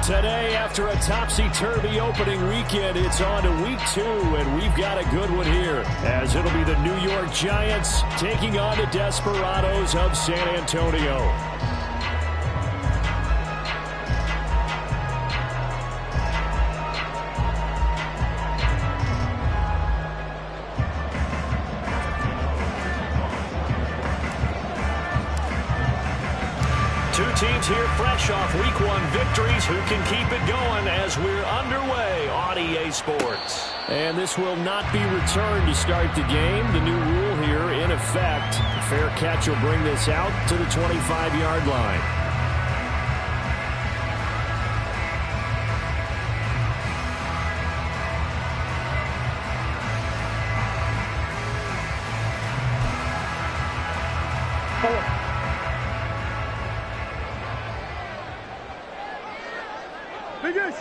Today, after a topsy-turvy opening weekend, it's on to week 2, and we've got a good one here, as it'll be the New York Giants taking on the Desperados of San Antonio. 2 teams here fresh off Week 1 victories. Who can keep it going as we're underway on EA Sports? And this will not be returned to start the game. The new rule here in effect. A fair catch will bring this out to the 25-yard line.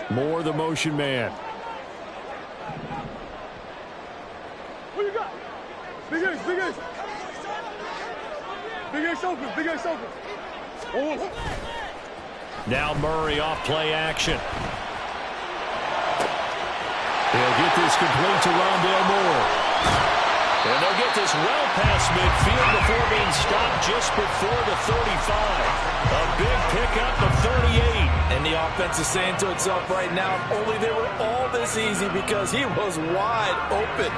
Moore, the motion man. What you got? Big Ace, Big Ace. Big Ace open, Big Ace open. Oh. Now Murray off play action. They'll get this complete to Rondale Moore. And they'll get this well past midfield before being stopped just before the 35. A big pickup of 38. And the offense is saying to itself right now, only they were all this easy because he was wide open.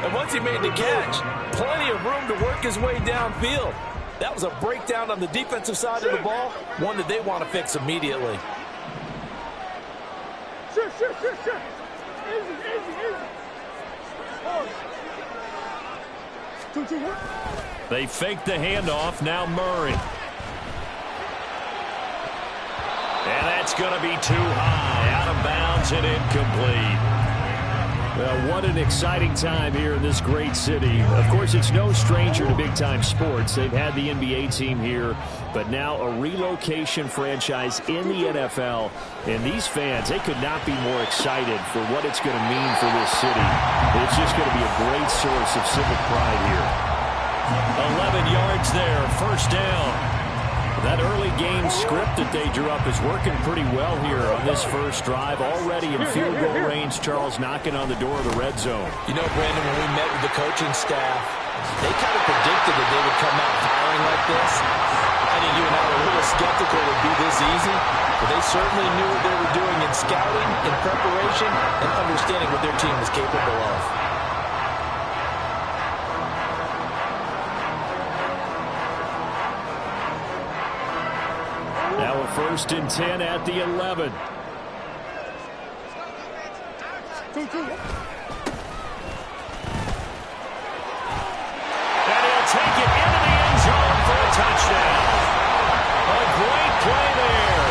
And once he made the catch, plenty of room to work his way downfield. That was a breakdown on the defensive side of the ball, one that they want to fix immediately. Sure. Easy. Oh. 2-1. They fake the handoff. Now Murray. And that's going to be too high. Out of bounds and incomplete. Well, what an exciting time here in this great city. Of course, it's no stranger to big-time sports. They've had the NBA team here, but now a relocation franchise in the NFL. And these fans, they could not be more excited for what it's going to mean for this city. It's just going to be a great source of civic pride here. 11 yards there, first down. That early game script that they drew up is working pretty well here on this first drive. Already in field goal range, Charles knocking on the door of the red zone. You know, Brandon, when we met with the coaching staff, they kind of predicted that they would come out firing like this. I think you and I were a little skeptical it would be this easy, but they certainly knew what they were doing in scouting, in preparation, and understanding what their team was capable of. Now a 1st and 10 at the 11. 2-2. And he'll take it into the end zone for a touchdown. A great play there.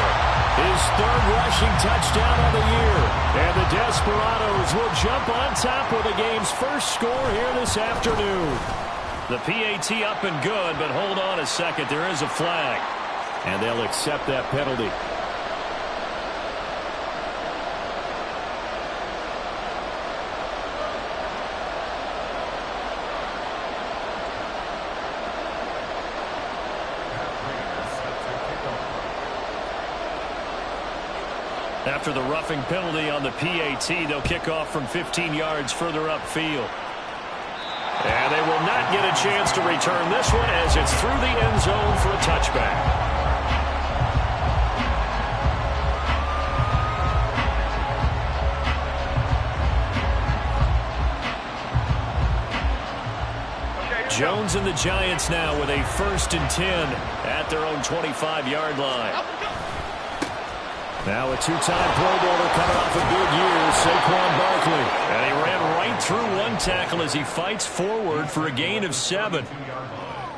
His 3rd rushing touchdown of the year. And the Desperados will jump on top with the game's first score here this afternoon. The PAT up and good, but hold on a second. There is a flag. And they'll accept that penalty. After the roughing penalty on the PAT, they'll kick off from 15 yards further upfield. And they will not get a chance to return this one as it's through the end zone for a touchback. Jones and the Giants now with a 1st and 10 at their own 25-yard line. Now a 2-time Pro Bowler coming off a good year, Saquon Barkley. And he ran right through one tackle as he fights forward for a gain of 7.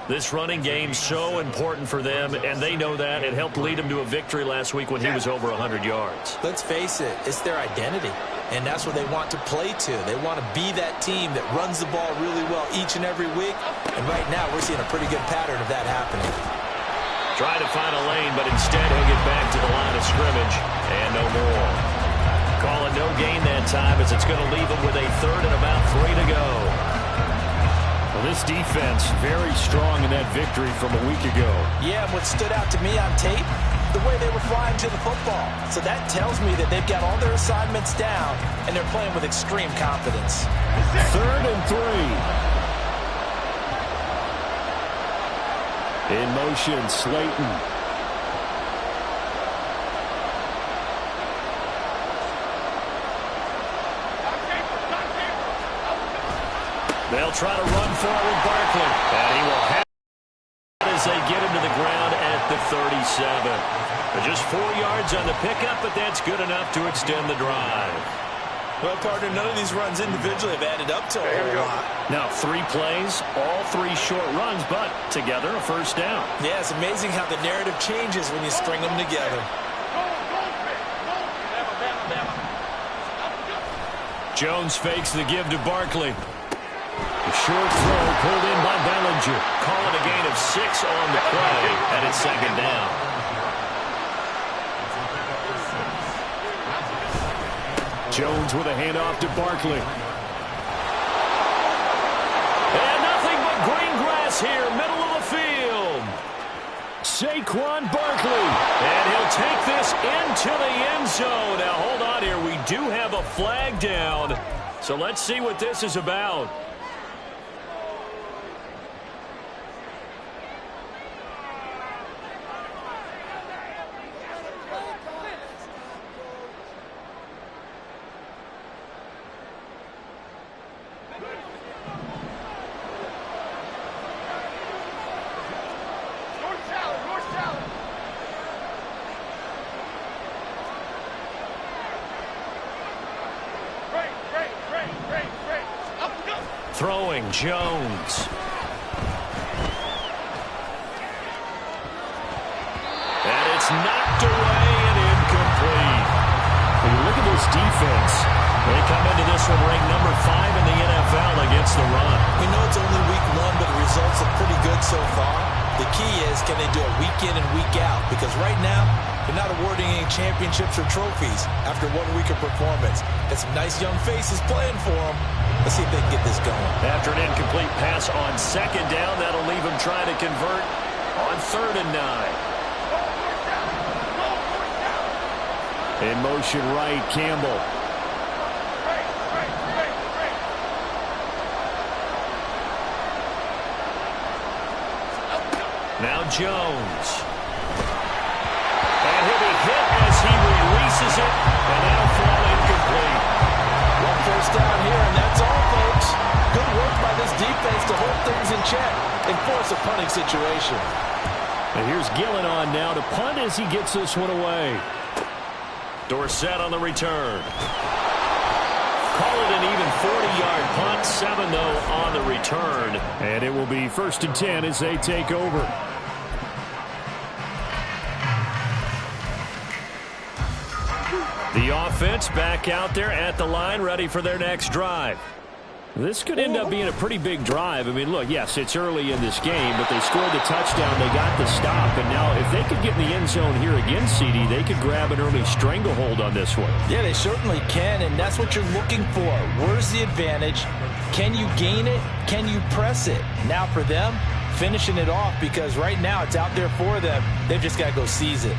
This running game's so important for them, and they know that. It helped lead them to a victory last week when he was over 100 yards. Let's face it, it's their identity. And that's what they want to play to. They want to be that team that runs the ball really well each and every week. And right now, we're seeing a pretty good pattern of that happening. Trying to find a lane, but instead he'll get back to the line of scrimmage. And no more. Calling no gain that time as it's going to leave him with a 3rd and about 3 to go. Well, this defense very strong in that victory from a week ago. Yeah, what stood out to me on tape, the way they were flying to the football. So that tells me that they've got all their assignments down, and they're playing with extreme confidence. 3rd and 3. In motion, Slayton. They'll try to run forward Barkley. And he will have it as they get him to the ground at the 37. Just 4 yards on the pickup, but that's good enough to extend the drive. Well, partner, none of these runs individually have added up to a whole lot. Now, 3 plays, all 3 short runs, but together a first down. Yeah, it's amazing how the narrative changes when you string them together. Jones fakes the give to Barkley. A short throw pulled in by Bellinger. Calling a gain of 6 on the play, and it's 2nd down. Jones with a handoff to Barkley. And nothing but green grass here, middle of the field. Saquon Barkley. And he'll take this into the end zone. Now, hold on here. We do have a flag down. So let's see what this is about. Throwing Jones. And it's knocked away and incomplete. When you look at this defense, they come into this one ranked number 5 in the NFL against the run. We know it's only week 1, but the results look pretty good so far. The key is, can they do it week in and week out? Because right now, they're not awarding any championships or trophies after 1 week of performance. Got some nice young faces playing for them. Let's see if they can get this going. After an incomplete pass on 2nd down, that'll leave them trying to convert on 3rd and 9. In motion right, Campbell. Now Jones. And he'll be hit as he releases it, and that'll fall incomplete. One first down here, and that's all, folks. Good work by this defense to hold things in check and force a punting situation. And here's Gillen on now to punt as he gets this one away. Dorsett on the return. Call it an even 40-yard punt. 7, though, on the return. And it will be 1st and 10 as they take over. The offense back out there at the line, ready for their next drive. This could end up being a pretty big drive. I mean, look, yes, it's early in this game, but they scored the touchdown. They got the stop. And now if they could get in the end zone here again, CD, they could grab an early stranglehold on this one. Yeah, they certainly can, and that's what you're looking for. Where's the advantage? Can you gain it? Can you press it? Now for them, finishing it off, because right now it's out there for them. They've just got to go seize it.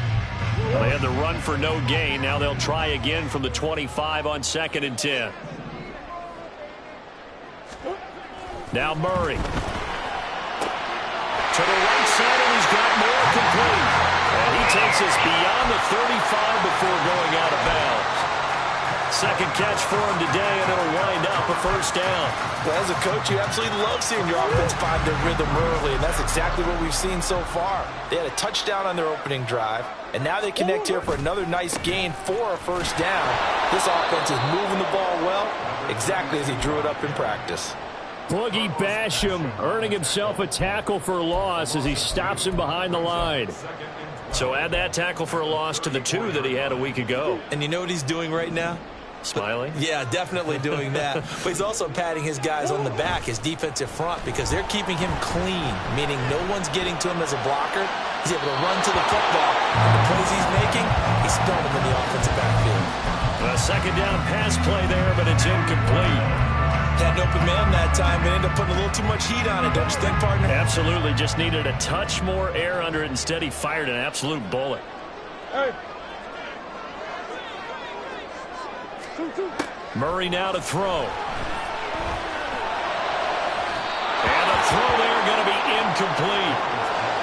Well, they had the run for no gain. Now they'll try again from the 25 on 2nd and 10. Now Murray. To the right side, and he's got more complete. And he takes us beyond the 35 before going out of bounds. 2nd catch for him today, and it'll wind up a first down. Well, as a coach, you absolutely love seeing your offense find their rhythm early, and that's exactly what we've seen so far. They had a touchdown on their opening drive, and now they connect here for another nice gain for a first down. This offense is moving the ball well, exactly as he drew it up in practice. Boogie Basham earning himself a tackle for a loss as he stops him behind the line. So add that tackle for a loss to the 2 that he had a week ago. And you know what he's doing right now? Smiling? Yeah, definitely doing that. But he's also patting his guys on the back, his defensive front, because they're keeping him clean, meaning no one's getting to him as a blocker. He's able to run to the football. And the plays he's making, he's throwing them in the offensive backfield. A 2nd down pass play there, but it's incomplete. Had an open man that time, but ended up putting a little too much heat on it, don't you think, partner? Absolutely. Just needed a touch more air under it. Instead, he fired an absolute bullet. Hey. Two. Murray now to throw. And the throw there going to be incomplete.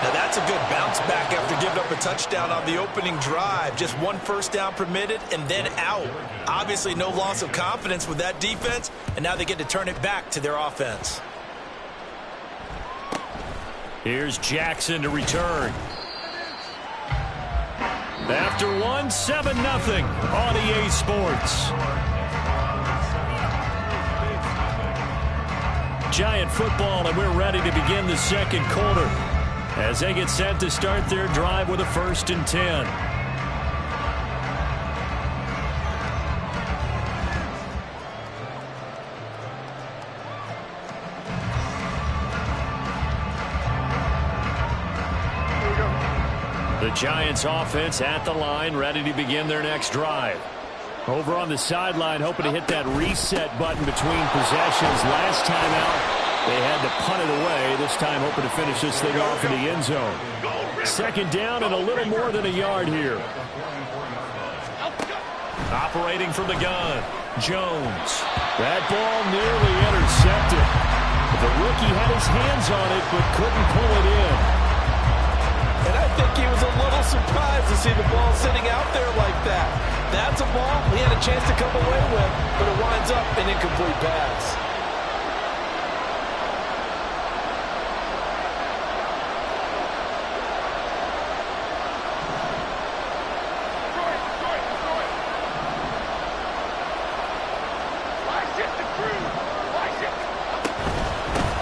Now that's a good bounce back after giving up a touchdown on the opening drive. Just one first down permitted and then out. Obviously no loss of confidence with that defense, and now they get to turn it back to their offense. Here's Jackson to return. After one, 7-0 on EA Sports. Giant football, and we're ready to begin the second quarter as they get set to start their drive with a 1st and 10. The Giants offense at the line, ready to begin their next drive. Over on the sideline, hoping to hit that reset button between possessions. Last time out, they had to punt it away. This time, hoping to finish this thing off in the end zone. 2nd down and a little more than a yard here. Operating from the gun, Jones. That ball nearly intercepted. The rookie had his hands on it, but couldn't pull it in. And I think he was a little surprised to see the ball sitting out there like that. That's a ball he had a chance to come away with, but it winds up an incomplete pass.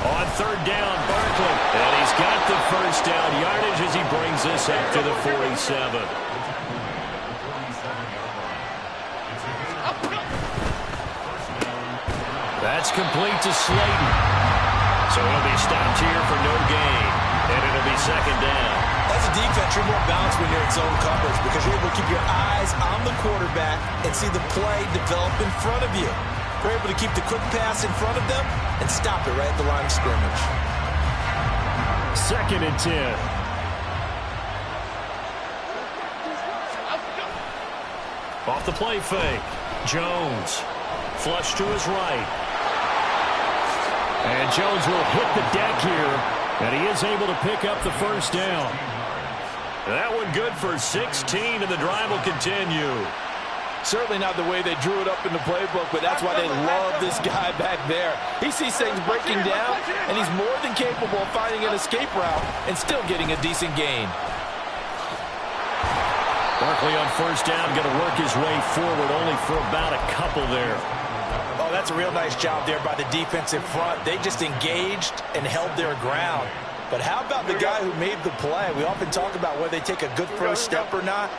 On 3rd down, Barkley. And he's got the first down yardage as he brings this up to the 47. That's complete to Slayton. So he'll be stopped here for no gain. And it'll be 2nd down. As a defense, you're more balanced when you're in zone coverage because you're able to keep your eyes on the quarterback and see the play develop in front of you. You're able to keep the quick pass in front of them and stop it right at the line of scrimmage. 2nd and 10. Off the play fake. Jones. Flush to his right. And Jones will hit the deck here. And he is able to pick up the first down. That one good for 16, and the drive will continue. Certainly not the way they drew it up in the playbook, but that's why they love this guy back there. He sees things breaking down, and he's more than capable of finding an escape route and still getting a decent gain. Barkley on 1st down, going to work his way forward, only for about a couple there. Oh, that's a real nice job there by the defensive front. They just engaged and held their ground. But how about the guy who made the play? We often talk about whether they take a good first step or not.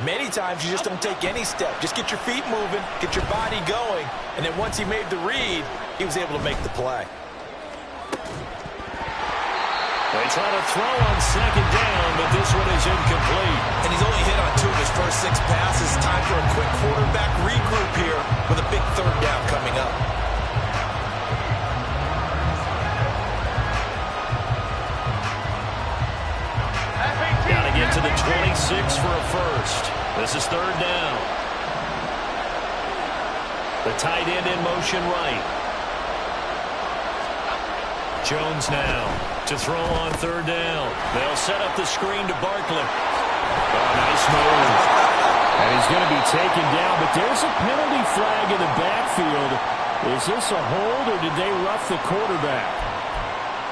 Many times you just don't take any step. Just get your feet moving, get your body going, and then once he made the read, he was able to make the play. They try to throw on 2nd down, but this one is incomplete. And he's only hit on 2 of his first 6 passes. Time for a quick quarterback regroup here with a big 3rd down coming up. Got to get to the 26 for a first. This is 3rd down. The tight end in motion right. Jones now to throw on 3rd down. They'll set up the screen to Barkley. Oh, nice move. And he's going to be taken down, but there's a penalty flag in the backfield. Is this a hold, or did they rough the quarterback?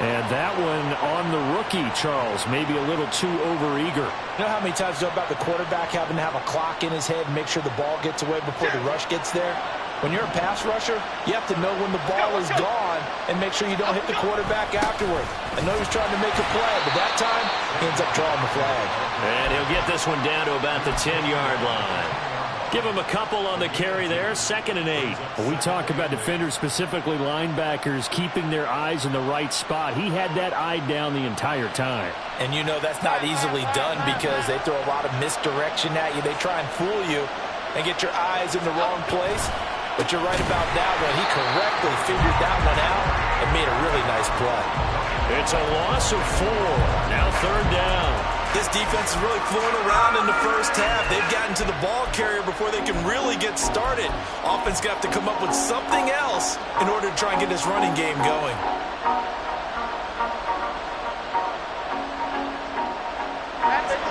And that one on the rookie, Charles, maybe a little too overeager. You know how many times you know about the quarterback having to have a clock in his head and make sure the ball gets away before the rush gets there? When you're a pass rusher, you have to know when the ball is gone and make sure you don't hit the quarterback afterward. I know he's trying to make a play, but that time, he ends up drawing the flag. And he'll get this one down to about the 10-yard line. Give him a couple on the carry there, 2nd and 8. When we talk about defenders, specifically linebackers, keeping their eyes in the right spot. He had that eye down the entire time. And you know that's not easily done because they throw a lot of misdirection at you. They try and fool you and get your eyes in the wrong place. But you're right about that one. He correctly figured that one out and made a really nice play. It's a loss of 4. Now 3rd down. This defense is really flowing around in the first half. They've gotten to the ball carrier before they can really get started. Offense got to come up with something else in order to try and get this running game going.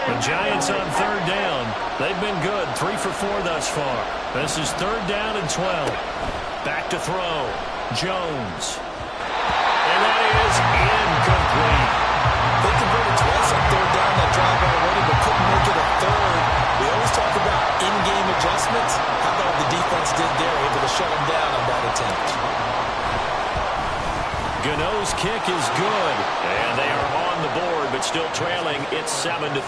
The Giants on third down. They've been good, 3 for 4 thus far. This is third down and 12. Back to throw. Jones. And that is incomplete. They converted twice on third down that drive already, but couldn't make it a third. We always talk about in-game adjustments. How about what the defense did there, able to shut them down on that attempt? Gano's kick is good, and they are on the board, but still trailing. It's 7-3.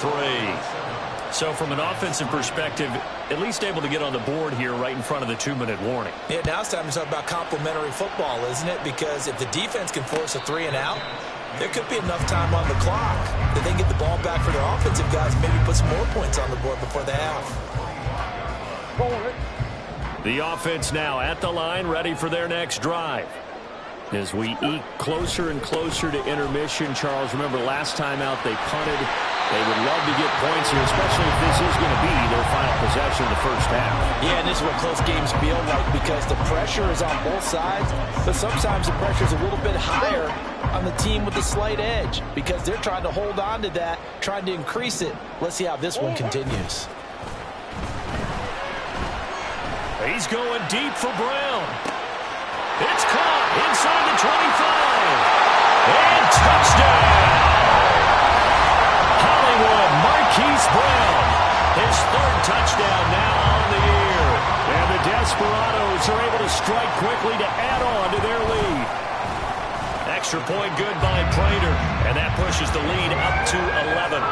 So from an offensive perspective, at least able to get on the board here right in front of the 2-minute warning. Yeah, now it's time to talk about complementary football, isn't it? Because if the defense can force a 3 and out, there could be enough time on the clock that they can get the ball back for their offensive guys, maybe put some more points on the board before the half. The offense now at the line, ready for their next drive. As we eke closer and closer to intermission, Charles, remember last time out they punted. They would love to get points here, especially if this is going to be their final possession of the first half. Yeah, and this is what close games feel like because the pressure is on both sides, but sometimes the pressure is a little bit higher on the team with the slight edge because they're trying to hold on to that, trying to increase it. Let's see how this one continues. He's going deep for Brown. It's caught inside the 25. And touchdown! Hollywood Marquise Brown. His third touchdown now on the year. And the Desperados are able to strike quickly to add on to their lead. Extra point good by Prater. And that pushes the lead up to 11.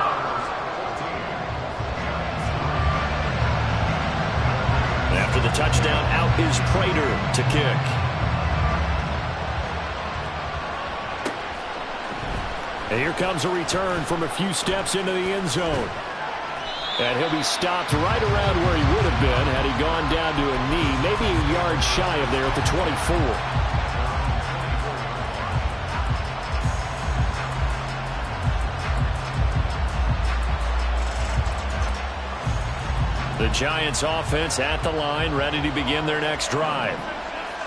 After the touchdown, out is Prater to kick. And here comes a return from a few steps into the end zone. And he'll be stopped right around where he would have been had he gone down to a knee, maybe a yard shy of there at the 24. The Giants offense at the line, ready to begin their next drive.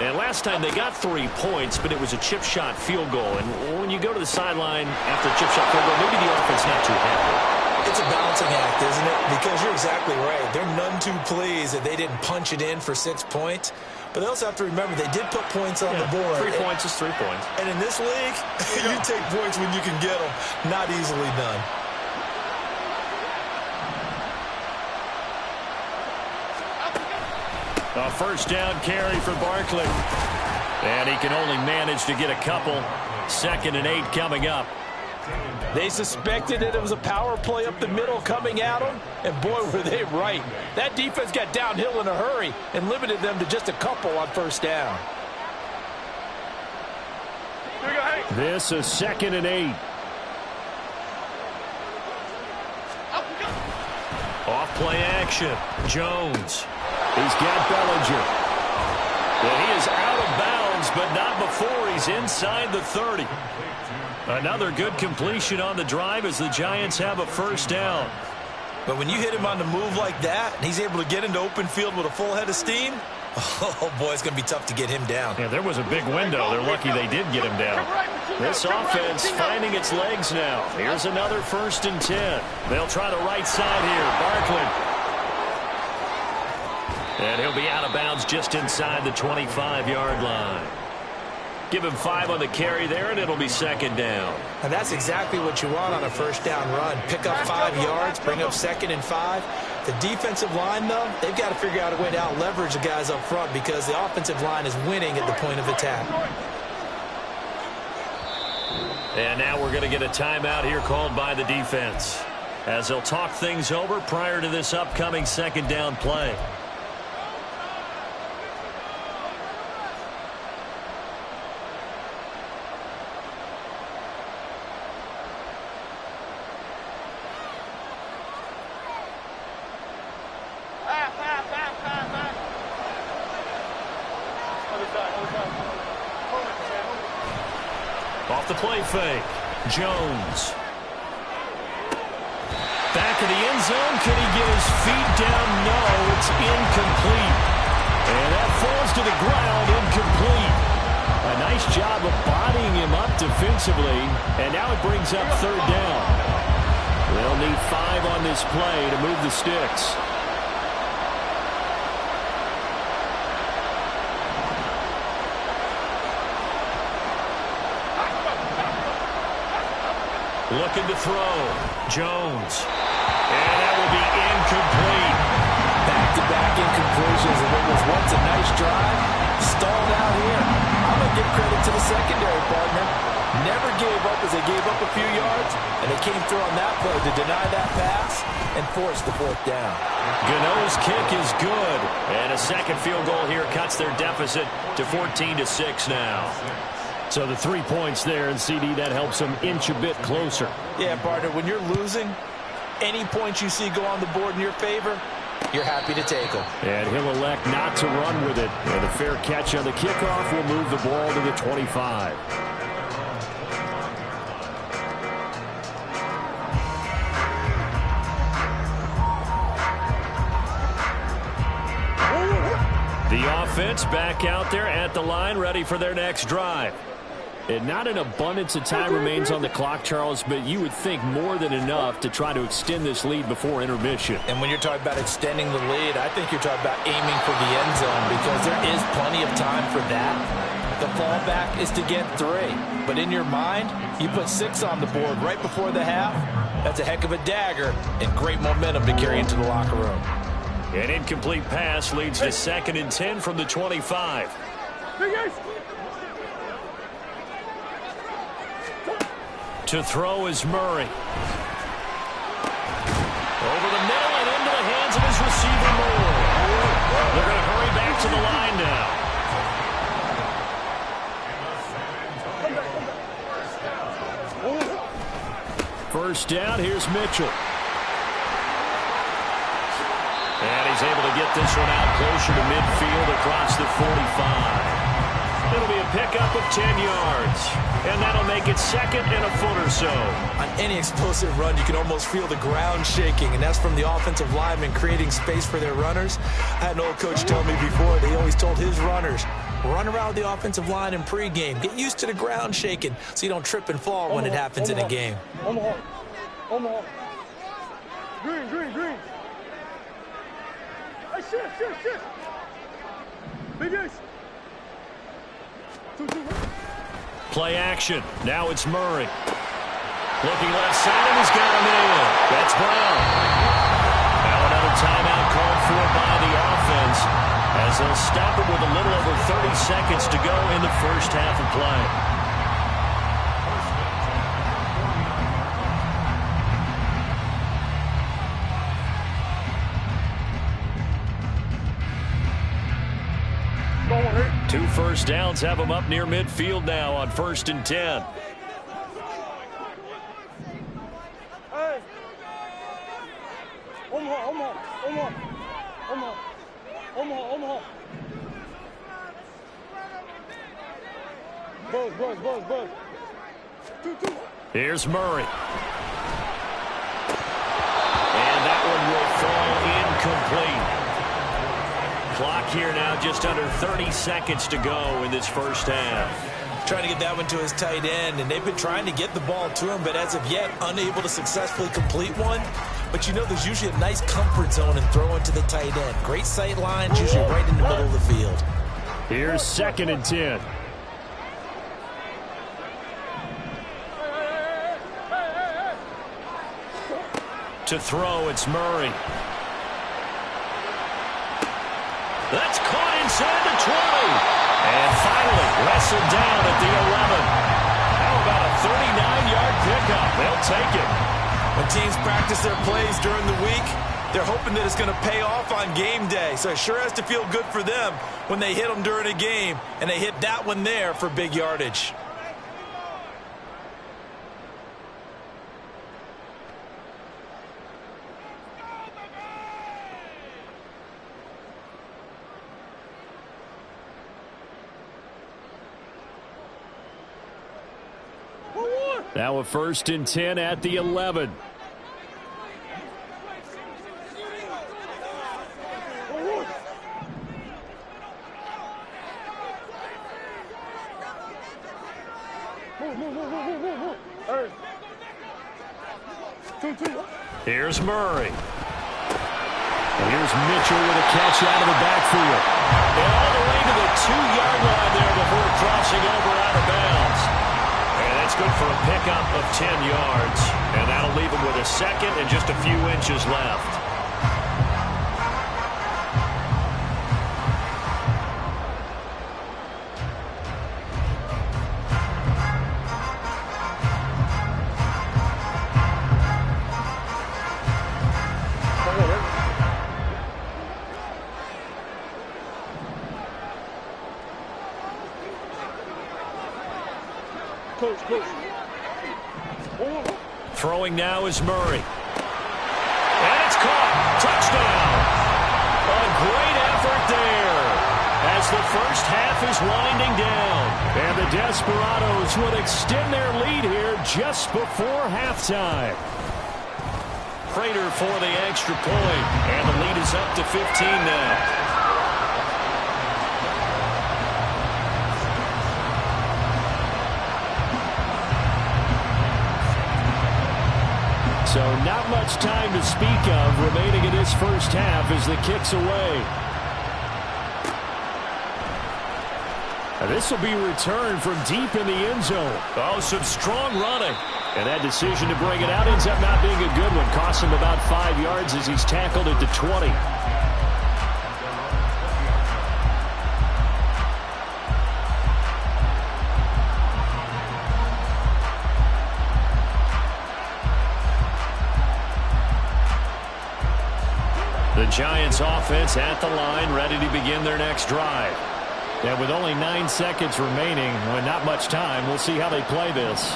And last time they got 3 points, but it was a chip shot field goal. And when you go to the sideline after a chip shot field goal, maybe the offense not too happy. It's a balancing act, isn't it? Because you're exactly right. They're none too pleased that they didn't punch it in for 6 points. But they also have to remember they did put points on the board. 3 points is 3 points. And in this league, you take points when you can get them. Not easily done. A first down carry for Barkley. And he can only manage to get a couple. 2nd and 8 coming up. They suspected that it was a power play up the middle coming at them. And boy, were they right. That defense got downhill in a hurry and limited them to just a couple on first down. This is 2nd and 8. Off play action. Jones. He's got Bellinger. And he is out of bounds, but not before he's inside the 30. Another good completion on the drive as the Giants have a first down. But when you hit him on the move like that, and he's able to get into open field with a full head of steam, oh, boy, it's going to be tough to get him down. Yeah, there was a big window. They're lucky they did get him down. This offense finding its legs now. Here's another 1st and 10. They'll try the right side here. Barkley. And he'll be out of bounds just inside the 25-yard line. Give him 5 on the carry there, and it'll be 2nd down. And that's exactly what you want on a first down run. Pick up 5 yards, bring up 2nd and 5. The defensive line, though, they've got to figure out a way to out-leverage the guys up front because the offensive line is winning at the point of attack. And now we're going to get a timeout here called by the defense as they'll talk things over prior to this upcoming 2nd down play. Off the play fake, Jones. back of the end zone. Could he get his feet down? No, it's incomplete. And that falls to the ground, incomplete. A nice job of bodying him up defensively. And now it brings up third down. They'll need 5 on this play to move the sticks. Looking to throw. Jones. And that will be incomplete. Back-to-back incompletions, and it was once a nice drive. Stalled out here. I'm going to give credit to the secondary, partner. Never gave up as they gave up a few yards, and they came through on that play to deny that pass and force the fourth down. Gano's kick is good. And a second field goal here cuts their deficit to 14-6 now. So the 3 points there, and CD, that helps them inch a bit closer. Yeah, partner, when you're losing, any points you see go on the board in your favor, you're happy to take them. And he'll elect not to run with it. And a fair catch on the kickoff will move the ball to the 25. The offense back out there at the line, ready for their next drive. And not an abundance of time remains on the clock, Charles, but you would think more than enough to try to extend this lead before intermission. And when you're talking about extending the lead, I think you're talking about aiming for the end zone because there is plenty of time for that. The fallback is to get 3. But in your mind, you put 6 on the board right before the half. That's a heck of a dagger and great momentum to carry into the locker room. An incomplete pass leads to 2nd and 10 from the 25. To throw is Murray. Over the middle and into the hands of his receiver, Moore. They're going to hurry back to the line now. First down, here's Mitchell. And he's able to get this one out closer to midfield across the 45. It'll be a pickup of 10 yards. And that'll make it 2nd and a foot or so. On any explosive run, you can almost feel the ground shaking, and that's from the offensive linemen creating space for their runners. I had an old coach tell me before, they always told his runners, run around the offensive line in pregame. Get used to the ground shaking so you don't trip and fall when it happens in a game. Omaha. Green. Hey, shift. Big Ace. 2. Play action. Now it's Murray. Looking left side, and he's got him in. That's Brown. Now another timeout called for by the offense as they'll stop it with a little over 30 seconds to go in the first half of play. Two first downs have them up near midfield now on 1st and 10. Hey. Omaha. Buzz. 2. Here's Murray. And that one will fall incomplete. Clock here now, just under 30 seconds to go in this first half. Trying to get that one to his tight end, and they've been trying to get the ball to him, but as of yet, unable to successfully complete one. But you know there's usually a nice comfort zone in throwing to the tight end. Great sight lines, usually right in the middle of the field. Here's 2nd and 10. To throw, it's Murray. That's caught inside the 20. And finally wrestled down at the 11. How about a 39-yard pickup? They'll take it. When teams practice their plays during the week, they're hoping that it's going to pay off on game day. So it sure has to feel good for them when they hit them during a game, and they hit that one there for big yardage. Now a 1st and 10 at the 11. Here's Murray. And here's Mitchell with a catch out of the backfield. And all the way to the 2-yard line there before crossing over out of bounds. And that's good for a pickup of 10 yards. And that'll leave him with a second and just a few inches left. Throwing now is Murray. And it's caught. Touchdown. A great effort there as the first half is winding down. And the Desperados will extend their lead here just before halftime. Prater for the extra point. And the lead is up to 15 now. So not much time to speak of remaining in this first half as the kick's away. And this will be returned from deep in the end zone. Oh, some strong running. And that decision to bring it out ends up not being a good one. Costs him about 5 yards as he's tackled at the 20. The Giants offense at the line, ready to begin their next drive. And with only 9 seconds remaining, with not much time, we'll see how they play this.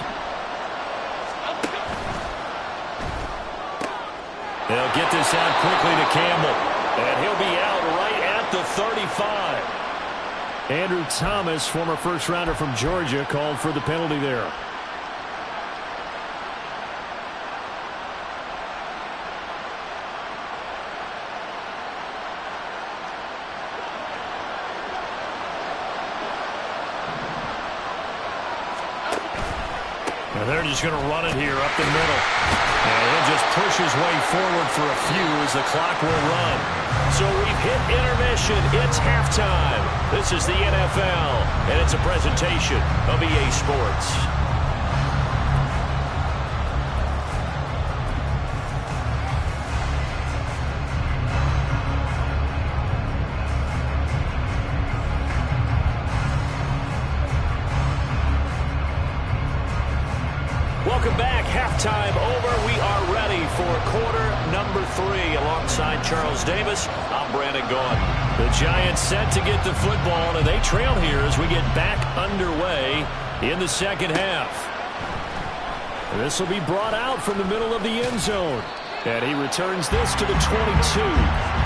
They'll get this out quickly to Campbell. And he'll be out right at the 35. Andrew Thomas, former first-rounder from Georgia, called for the penalty there. And they're just going to run it here up the middle. And he'll just push his way forward for a few as the clock will run. So we've hit intermission. It's halftime. This is the NFL, and it's a presentation of EA Sports. Welcome back. Halftime over. We are ready for quarter number 3. Alongside Charles Davis, I'm Brandon Gaudin. The Giants set to get the football, and they trail here as we get back underway in the second half. This will be brought out from the middle of the end zone. And he returns this to the 22.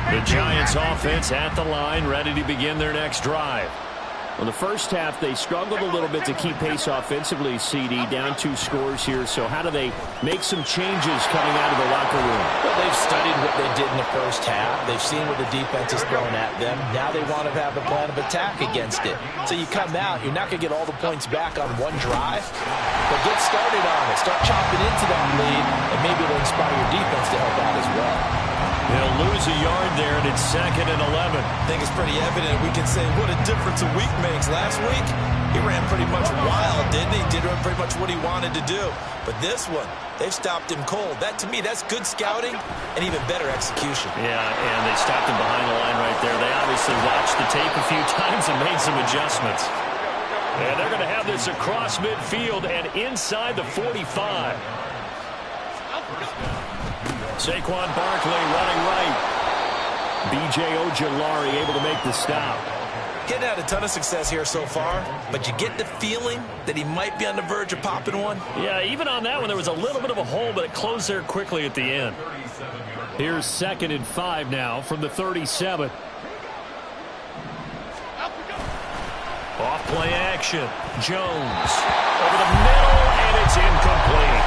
The Giants offense at the line, ready to begin their next drive. Well, the first half, they struggled a little bit to keep pace offensively, CD, down 2 scores here. So how do they make some changes coming out of the locker room? Well, they've studied what they did in the first half. They've seen what the defense is throwing at them. Now they want to have a plan of attack against it. So you come out, you're not going to get all the points back on one drive, but get started on it. Start chopping into that lead, and maybe it'll inspire your defense to help out as well. They'll lose a yard there, and it's 2nd and 11. I think it's pretty evident. We can say what a difference a week makes. Last week, he ran pretty much wild, didn't he? Did pretty much what he wanted to do. But this one, they've stopped him cold. That, to me, that's good scouting and even better execution. Yeah, and they stopped him behind the line right there. They obviously watched the tape a few times and made some adjustments. And they're going to have this across midfield and inside the 45. Saquon Barkley running right. B.J. Ojulari able to make the stop. Getting had a ton of success here so far, but you get the feeling that he might be on the verge of popping one. Yeah, even on that one, there was a little bit of a hole, but it closed there quickly at the end. Here's 2nd and 5 now from the 37. Off play action. Jones over the middle, and it's incomplete.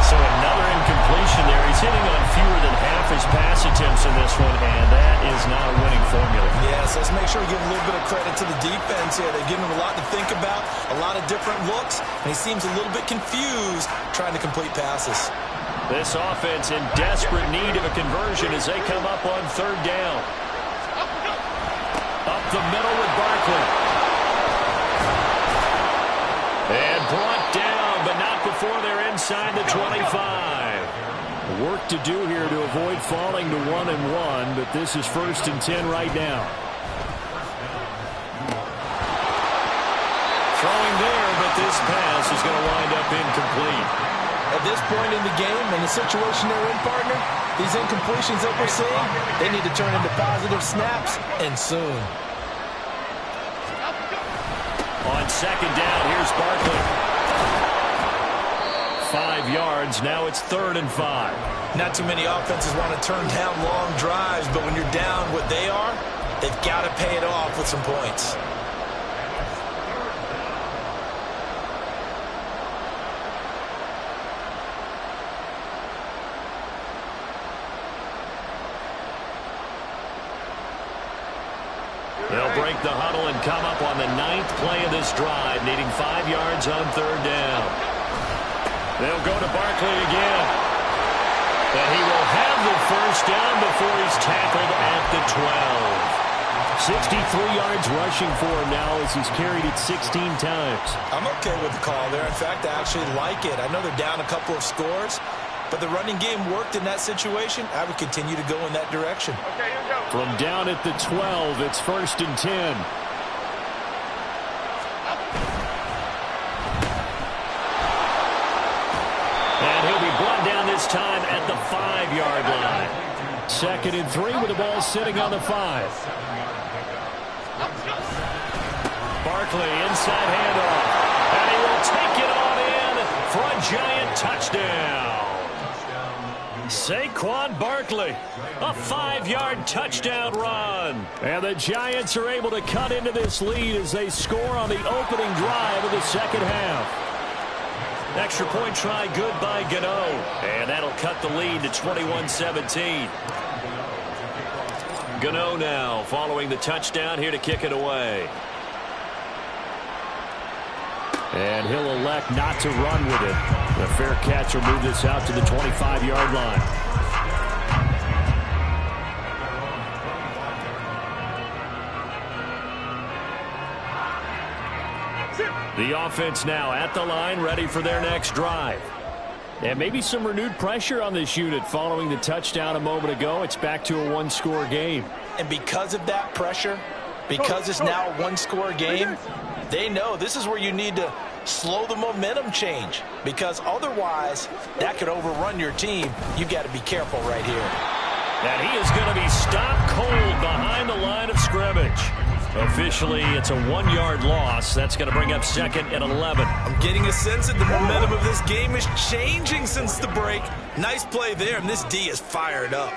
So another incompletion there. He's hitting on fewer than half his pass attempts in this one, and that is not a winning formula. Yes, let's make sure we give a little bit of credit to the defense here. They've given him a lot to think about, a lot of different looks, and he seems a little bit confused trying to complete passes. This offense in desperate need of a conversion as they come up on third down. Up the middle with Barkley. And brought down, but not before they're inside the 25. Work to do here to avoid falling to 1-1, but this is 1st and 10 right now. Throwing there, but this pass is going to wind up incomplete. At this point in the game, in the situation they're in, partner, these incompletions that we're seeing, they need to turn into positive snaps, and soon. On second down, here's Barkley. 5 yards, now it's 3rd and 5. Not too many offenses want to turn down long drives, but when you're down what they are, they've got to pay it off with some points. They'll break the huddle and come up on the 9th play of this drive, needing 5 yards on 3rd down. They'll go to Barkley again. And he will have the 1st down before he's tackled at the 12. 63 yards rushing for him now as he's carried it 16 times. I'm okay with the call there. In fact, I actually like it. I know they're down a couple of scores, but the running game worked in that situation. I would continue to go in that direction. From down at the 12, it's 1st and 10. And he'll be brought down this time at the 5-yard line. 2nd and 3 with the ball sitting on the 5. Barkley, inside handoff. And he will take it on in for a giant touchdown. Saquon Barkley, a 5-yard touchdown run. And the Giants are able to cut into this lead as they score on the opening drive of the second half. Extra point try good by Gano. And that'll cut the lead to 21-17. Gano now following the touchdown here to kick it away. And he'll elect not to run with it. The fair catch will move this out to the 25-yard line. The offense now at the line, ready for their next drive. And maybe some renewed pressure on this unit following the touchdown a moment ago. It's back to a one-score game. And because of that pressure, because it's now a one-score game, they know this is where you need to slow the momentum change, because otherwise that could overrun your team. You've got to be careful right here. And he is going to be stopped cold behind the line of scrimmage. Officially, it's a 1-yard loss. That's going to bring up 2nd and 11. I'm getting a sense that the momentum of this game is changing since the break. Nice play there, and this D is fired up.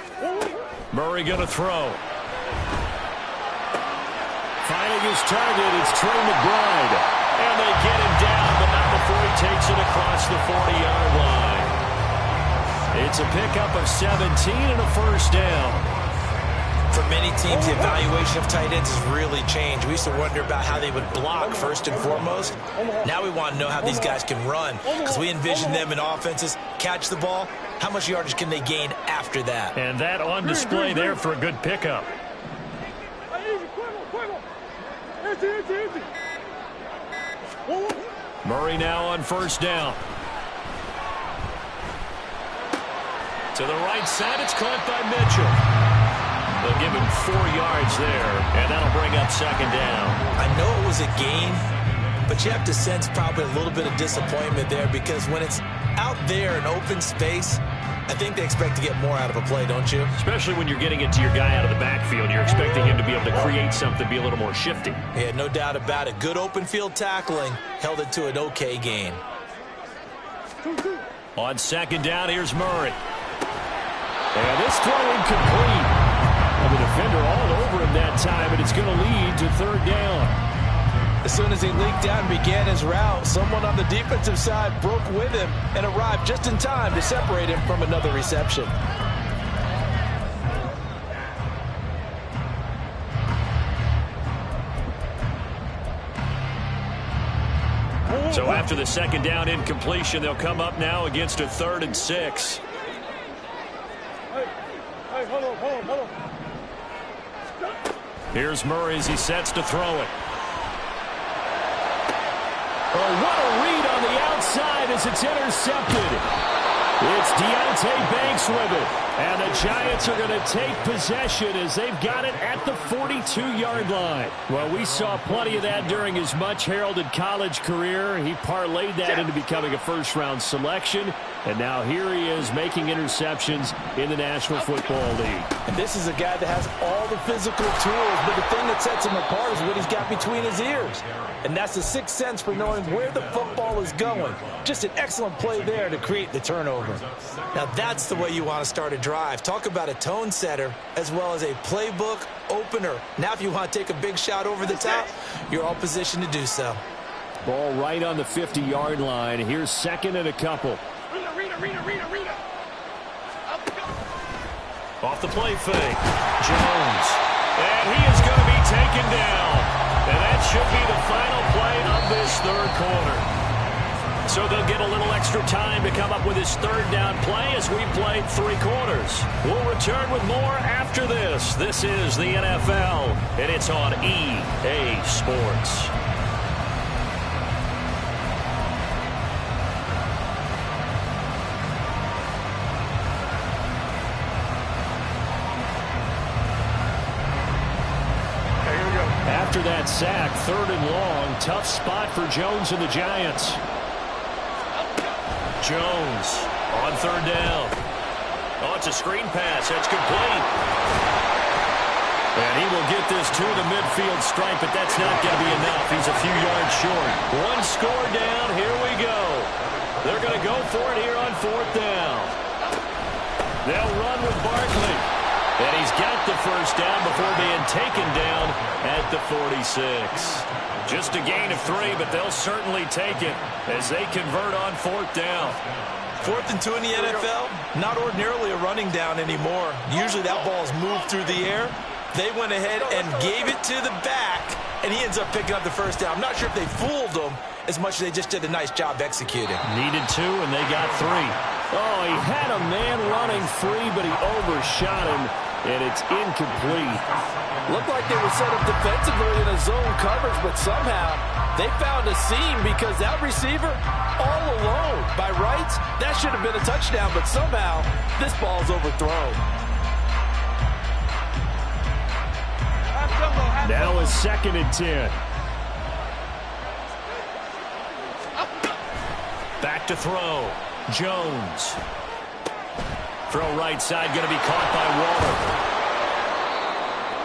Murray going to throw. Finding his target, it's Trey McBride. And they get him down, but not before he takes it across the 40-yard line. It's a pickup of 17 and a 1st down. For many teams, the evaluation of tight ends has really changed. We used to wonder about how they would block first and foremost. Now we want to know how these guys can run, because we envision them in offenses catch the ball. How much yardage can they gain after that? And that on display there for a good pickup. Murray now on 1st down. To the right side, it's caught by Mitchell. They'll give him 4 yards there, and that'll bring up 2nd down. I know it was a gain, but you have to sense probably a little bit of disappointment there, because when it's out there in open space, I think they expect to get more out of a play, don't you? Especially when you're getting it to your guy out of the backfield. You're expecting him to be able to create something, be a little more shifty. Yeah, no doubt about it. Good open field tackling held it to an okay gain. On 2nd down, here's Murray. And this throw incomplete. And the defender all over him that time, and it's going to lead to 3rd down. As soon as he leaked out and began his route, someone on the defensive side broke with him and arrived just in time to separate him from another reception. So after the second down incompletion, they'll come up now against a 3rd and 6. Hey, hold on. Here's Murray as he sets to throw it. Oh, what a read on the outside as it's intercepted. It's Deonte Banks with it. And the Giants are going to take possession as they've got it at the 42-yard line. Well, we saw plenty of that during his much-heralded college career. He parlayed that into becoming a first-round selection. And now here he is making interceptions in the National Football League. And this is a guy that has all the physical tools, but the thing that sets him apart is what he's got between his ears. And that's the sixth sense for knowing where the football is going. Just an excellent play there to create the turnover. Now that's the way you want to start a drive. Talk about a tone setter as well as a playbook opener. Now if you want to take a big shot over the top, you're all positioned to do so. Ball right on the 50-yard line. Here's 2nd and a couple. Rita. Off the play fake. Jones. And he is going to be taken down. And that should be the final play of this 3rd quarter. So they'll get a little extra time to come up with his 3rd down play as we played 3 quarters. We'll return with more after this. This is the NFL, and it's on EA Sports. After that sack, 3rd and long, tough spot for Jones and the Giants. Jones on 3rd down. Oh, it's a screen pass. That's complete. And he will get this to the midfield stripe, but that's not going to be enough. He's a few yards short. 1 score down. Here we go. They're going to go for it here on 4th down. They'll run with Barkley. And he's got the 1st down before being taken down at the 46. Just a gain of 3, but they'll certainly take it as they convert on 4th down. 4th and 2 in the NFL, not ordinarily a running down anymore. Usually that ball is moved through the air. They went ahead and gave it to the back, and he ends up picking up the 1st down. I'm not sure if they fooled him as much as they just did a nice job executing. Needed 2, and they got 3. Oh, he had a man running free, but he overshot him, and it's incomplete. Looked like they were set up defensively in a zone coverage, but somehow they found a seam because that receiver all alone. By rights, that should have been a touchdown, but somehow this ball's overthrown. Now a 2nd and 10. Back to throw. Jones. Throw right side, going to be caught by Waller.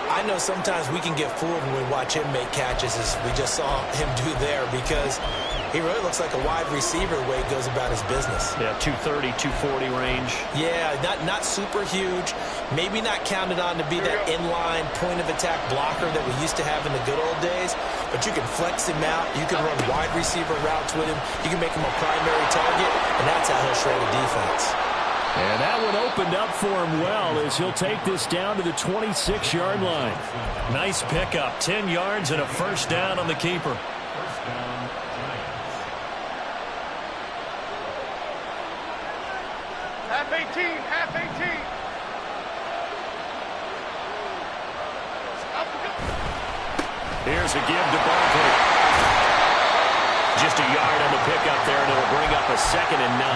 I know sometimes we can get fooled when we watch him make catches, as we just saw him do there, because he really looks like a wide receiver the way he goes about his business. Yeah, 230, 240 range. Yeah, not super huge. Maybe not counted on to be that inline point-of-attack blocker that we used to have in the good old days, but you can flex him out. You can run wide receiver routes with him. You can make him a primary target, and that's how he'll shred a defense. And that one opened up for him well as he'll take this down to the 26-yard line. Nice pickup, 10 yards and a 1st down on the keeper. Half 18. Here's a give to Barkley. Just a yard on the pickup there, and it'll bring up a 2nd and 9.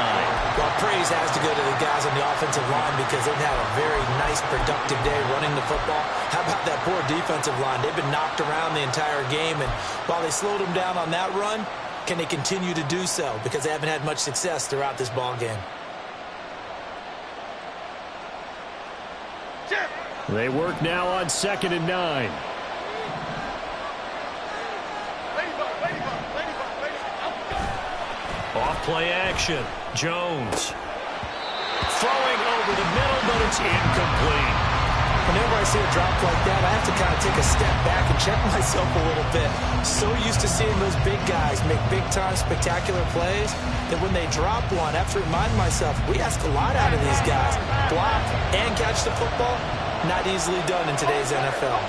Well, praise has to go to the guys on the offensive line because they've had a very nice, productive day running the football. How about that poor defensive line? They've been knocked around the entire game, and while they slowed them down on that run, can they continue to do so? Because they haven't had much success throughout this ball game. They work now on 2nd and 9. Off play action. Jones. Throwing over the middle, but it's incomplete. Whenever I see a drop like that, I have to kind of take a step back and check myself a little bit. So used to seeing those big guys make big-time spectacular plays that when they drop one, I have to remind myself, we ask a lot out of these guys. Block and catch the football, not easily done in today's NFL.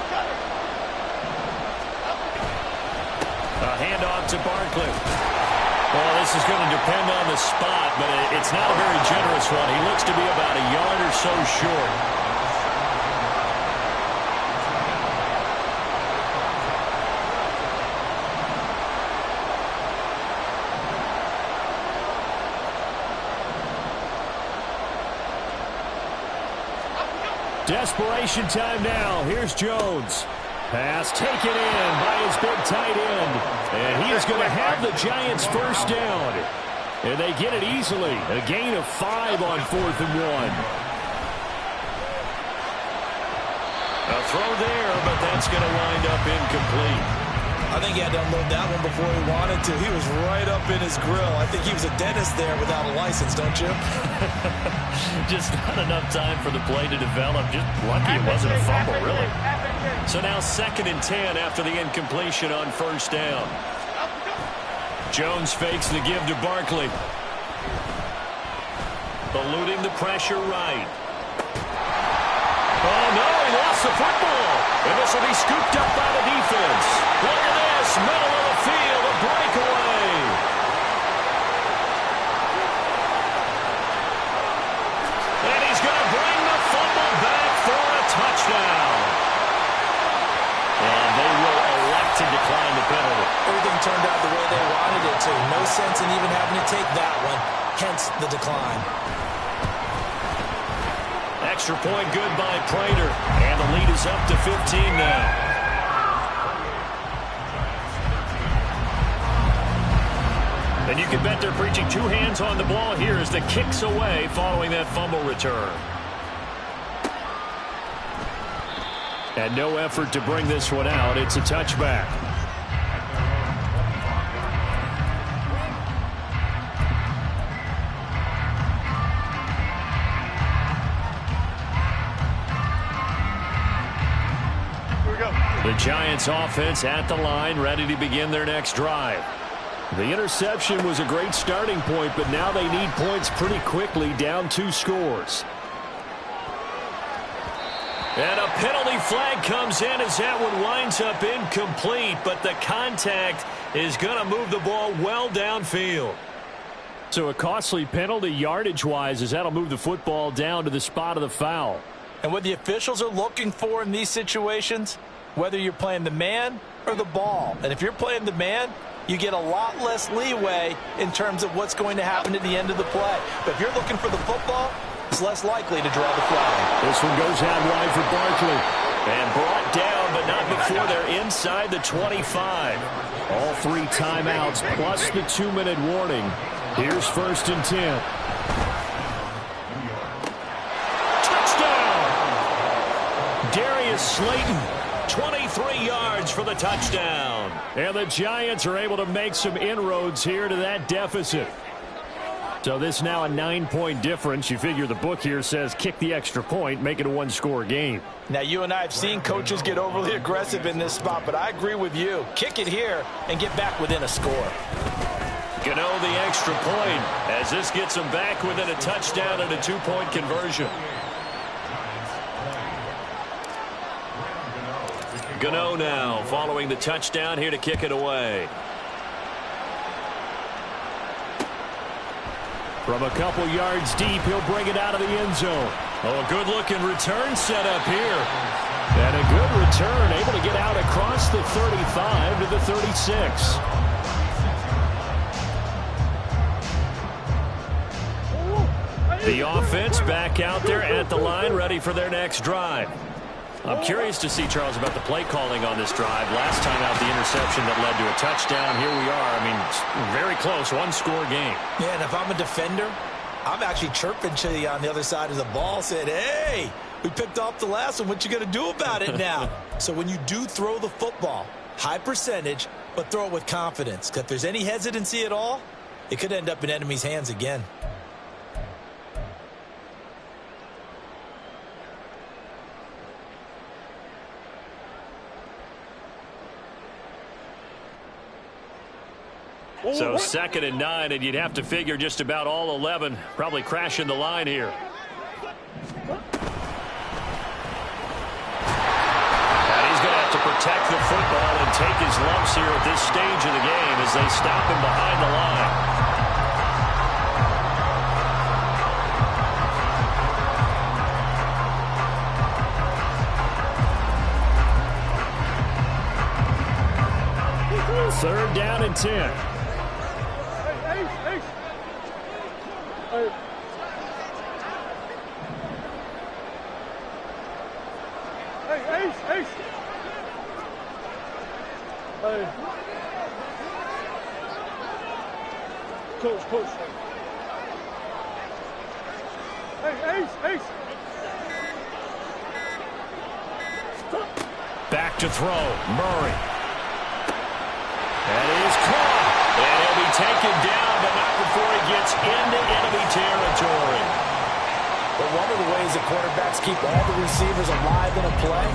A handoff to Barkley. Well, this is going to depend on the spot, but it's not a very generous one. He looks to be about a yard or so short. Desperation time now. Here's Jones. Pass taken in by his big tight end. And he is going to have the Giants first down. And they get it easily. A gain of 5 on 4th and 1. A throw there, but that's going to wind up incomplete. I think he had to unload that one before he wanted to. He was right up in his grill. I think he was a dentist there without a license, don't you? Just not enough time for the play to develop. Just lucky it wasn't a fumble, really. So now 2nd and 10 after the incompletion on first down. Jones fakes the give to Barkley. Eluding the pressure right. Oh, no, he lost the football. And this will be scooped up by the defense. Look at this, middle of the field, a breakaway. And he's going to bring the fumble back for a touchdown. And they will elect to decline the penalty. Everything turned out the way they wanted it to. No sense in even having to take that one, hence the decline. Extra point good by Prater. And the lead is up to 15 now. And you can bet they're preaching 2 hands on the ball here as the kick's away following that fumble return. And no effort to bring this one out. It's a touchback. The Giants offense at the line, ready to begin their next drive. The interception was a great starting point, but now they need points pretty quickly, down 2 scores. And a penalty flag comes in as that one winds up incomplete, but the contact is going to move the ball well downfield. So a costly penalty yardage-wise as that'll move the football down to the spot of the foul. And what the officials are looking for in these situations, whether you're playing the man or the ball. And if you're playing the man, you get a lot less leeway in terms of what's going to happen at the end of the play. But if you're looking for the football, it's less likely to draw the flag. This one goes out wide for Barkley. And brought down, but not before they're inside the 25. All 3 timeouts plus the 2-minute warning. Here's 1st and 10. Touchdown! Darius Slayton. 23 yards for the touchdown. And the Giants are able to make some inroads here to that deficit. So this now a 9-point difference. You figure the book here says kick the extra point, make it a 1-score game. Now, you and I have seen coaches get overly aggressive in this spot, but I agree with you. Kick it here and get back within a score. Gano the extra point as this gets them back within a touchdown and a 2-point conversion. Gano now following the touchdown here to kick it away. From a couple yards deep, he'll bring it out of the end zone. Oh, a good-looking return set up here. And a good return, able to get out across the 35 to the 36. The offense back out there at the line, ready for their next drive. I'm curious to see, Charles, about the play calling on this drive. Last time out, the interception that led to a touchdown. Here we are. I mean, very close, 1-score game. Yeah, and if I'm a defender, I'm actually chirping to you on the other side of the ball, saying, hey, we picked off the last one. What you going to do about it now? So when you do throw the football, high percentage, but throw it with confidence. Because if there's any hesitancy at all, it could end up in enemy's hands again. So 2nd and 9, and you'd have to figure just about all 11 probably crashing the line here. And he's going to have to protect the football and take his lumps here at this stage of the game as they stop him behind the line. Third down and 10. Hey, Ace. Hey. Coach. Hey, Ace. Back to throw. Murray. That is caught. And he'll be taken down, but not before he gets into enemy territory. But one of the ways that quarterbacks keep all the receivers alive in a play,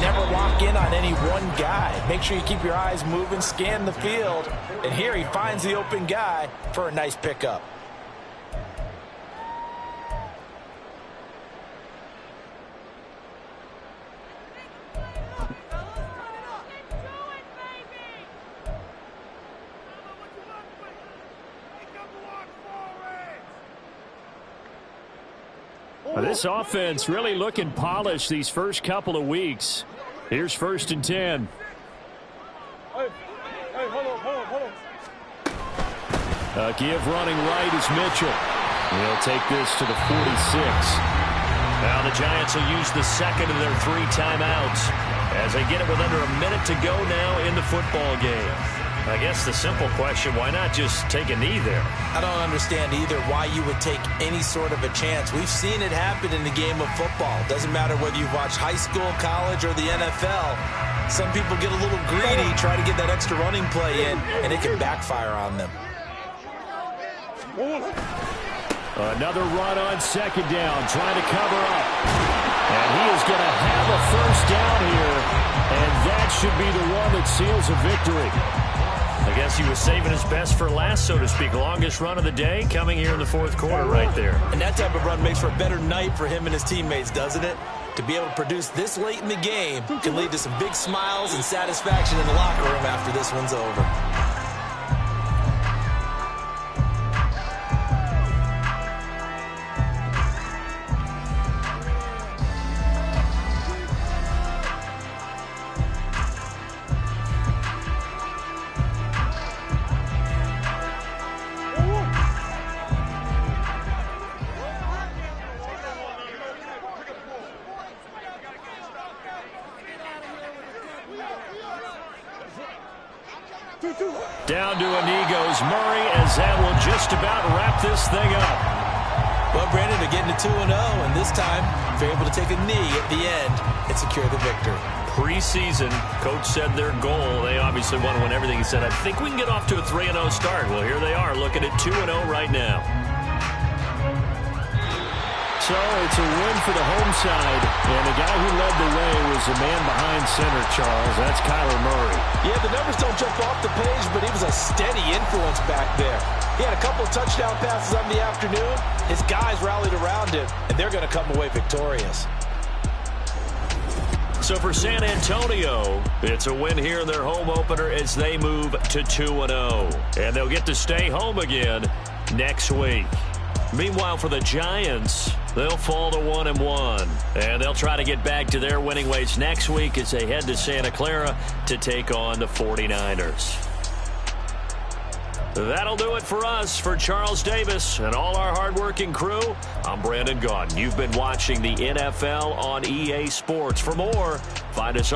never lock in on any one guy. Make sure you keep your eyes moving, scan the field. And here he finds the open guy for a nice pickup. This offense really looking polished these first couple of weeks. Here's 1st and 10. Hey, hold on. A give running right is Mitchell. He'll take this to the 46. Now the Giants will use the second of their 3 timeouts as they get it with under a minute to go now in the football game. I guess the simple question, why not just take a knee there? I don't understand either why you would take any sort of a chance. We've seen it happen in the game of football. Doesn't matter whether you've watched high school, college, or the NFL. Some people get a little greedy, try to get that extra running play in, and it can backfire on them. Another run on 2nd down, trying to cover up. And he is going to have a 1st down here, and that should be the one that seals a victory. I guess he was saving his best for last, so to speak. Longest run of the day coming here in the 4th quarter right there. And that type of run makes for a better night for him and his teammates, doesn't it? To be able to produce this late in the game can lead to some big smiles and satisfaction in the locker room after this one's over. Down to a knee goes Murray as that will just about wrap this thing up. Well, Brandon, they're getting to 2-0, and this time they're able to take a knee at the end and secure the victory. Preseason, coach said their goal, they obviously want to win everything. He said, I think we can get off to a 3-0 start. Well, here they are looking at 2-0 right now. So it's a win for the home side, and the guy who led the way was the man behind center, Charles. That's Kyler Murray. Yeah, the numbers don't jump off the page, but he was a steady influence back there. He had a couple of touchdown passes on the afternoon. His guys rallied around him, and they're going to come away victorious. So for San Antonio, it's a win here in their home opener as they move to 2-0. And they'll get to stay home again next week. Meanwhile, for the Giants, they'll fall to 1-1. And they'll try to get back to their winning ways next week as they head to Santa Clara to take on the 49ers. That'll do it for us. For Charles Davis and all our hardworking crew, I'm Brandon Gaudin. You've been watching the NFL on EA Sports. For more, find us